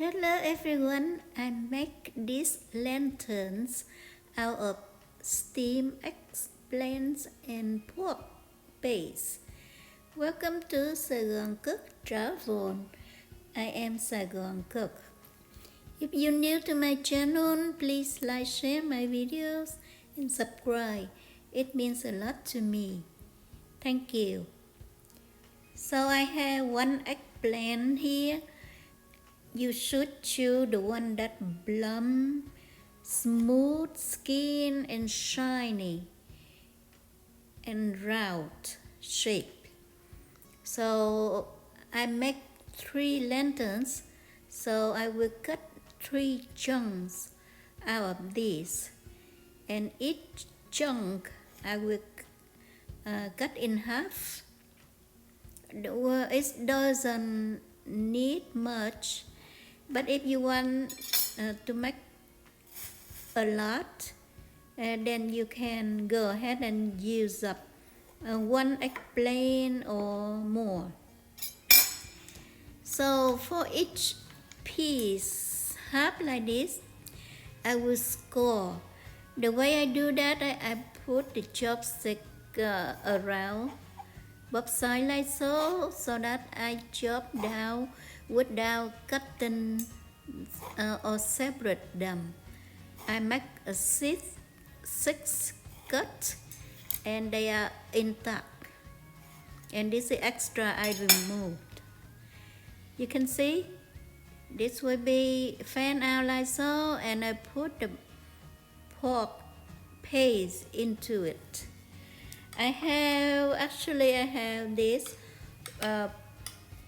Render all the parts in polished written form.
Hello everyone, I make these lanterns out of steamed eggplants and pork base. Welcome to SaigoncookTravel. I am Saigon Cook. If you're new to my channel, please like, share my videos and subscribe. It means a lot to me. Thank you. So I have one eggplant here. You should choose the one that plum, smooth skin and shiny and round shape. So I make 3 lanterns, so I will cut 3 chunks out of these, and each chunk I will cut in half. It doesn't need much, but if you want to make a lot, then you can go ahead and use up 1 eggplant or more. So for each piece, half like this, I will score. The way I do that, I put the chopstick around both sides like so that I chop down without cutting or separate them. I make a 6 cut and they are intact, and this is extra I removed. You can see this will be fan out like so, and I put the pork paste into it. I have this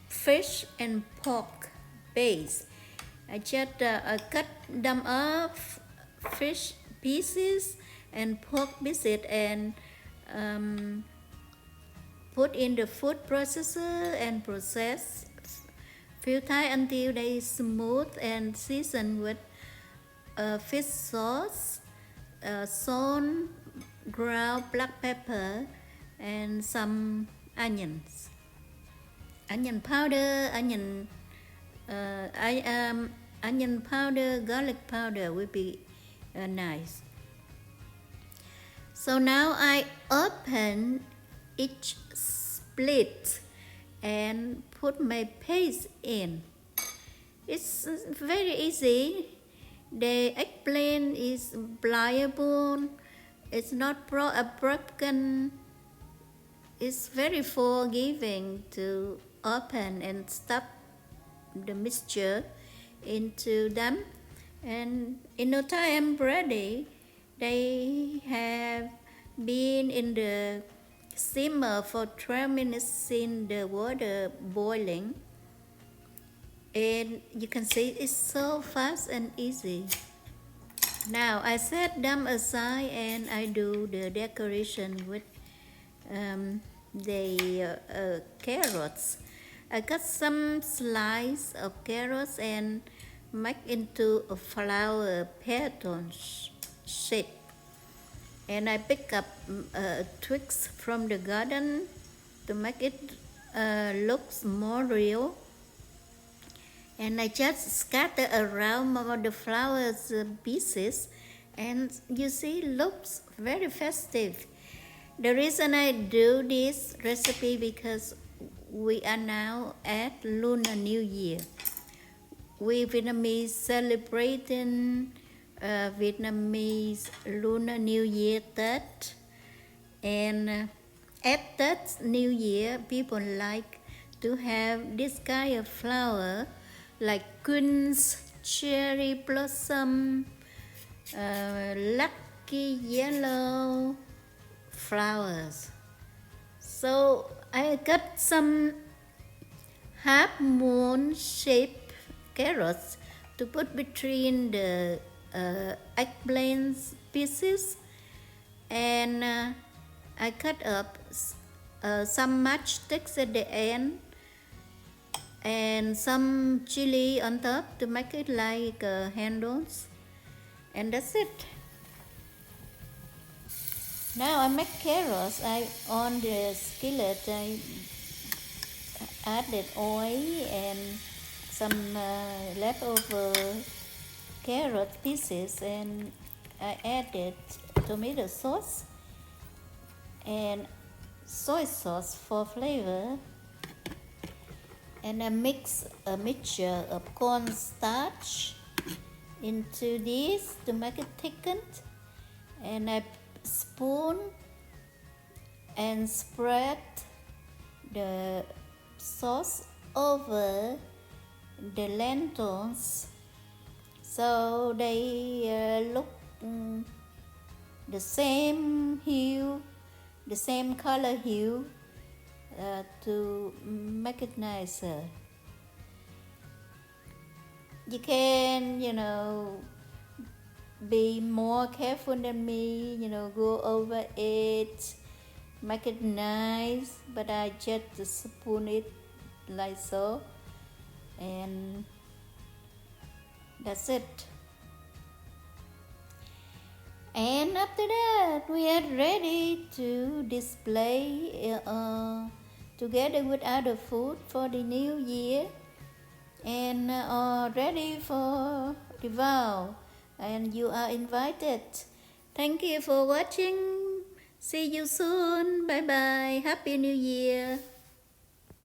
fish and pork base. I just cut them up, fish pieces and pork pieces, and put in the food processor and process few times until they smooth, and season with fish sauce, salt, ground black pepper, and some onions. Onion powder, onion powder, garlic powder will be nice. So now I open each split and put my paste in. It's very easy. The eggplant is pliable. It's not broken. It's very forgiving to open and stuff the mixture into them, and in no time ready. They have been in the simmer for 12 minutes in the water boiling, and you can see it's so fast and easy. Now I set them aside and I do the decoration with the carrots. I cut some slice of carrots and make into a flower pattern shape. And I pick up twigs from the garden to make it looks more real. And I just scatter around all the flowers pieces, and you see, looks very festive. The reason I do this recipe because we are now at Lunar New Year. We Vietnamese celebrating Vietnamese Lunar New Year Tết, and at that New Year, people like to have this kind of flower like quince, cherry blossom, lucky yellow flowers. So I cut some half moon shaped carrots to put between the eggplant pieces, and I cut up some matchsticks at the end and some chili on top to make it like handles, and that's it. Now I make carrots. On the skillet I added oil and some leftover carrot pieces, and I added tomato sauce and soy sauce for flavor, and I mix a mixture of cornstarch into this to make it thickened, and I spoon and spread the sauce over the lentils so they look the same hue, the same color hue, to make it nicer. You can, be more careful than me, go over it, make it nice, but I just spoon it like so, and that's it. And after that, we are ready to display together with other food for the new year, and ready for devour, and you are invited. Thank you for watching. See you soon. Bye bye. Happy New Year.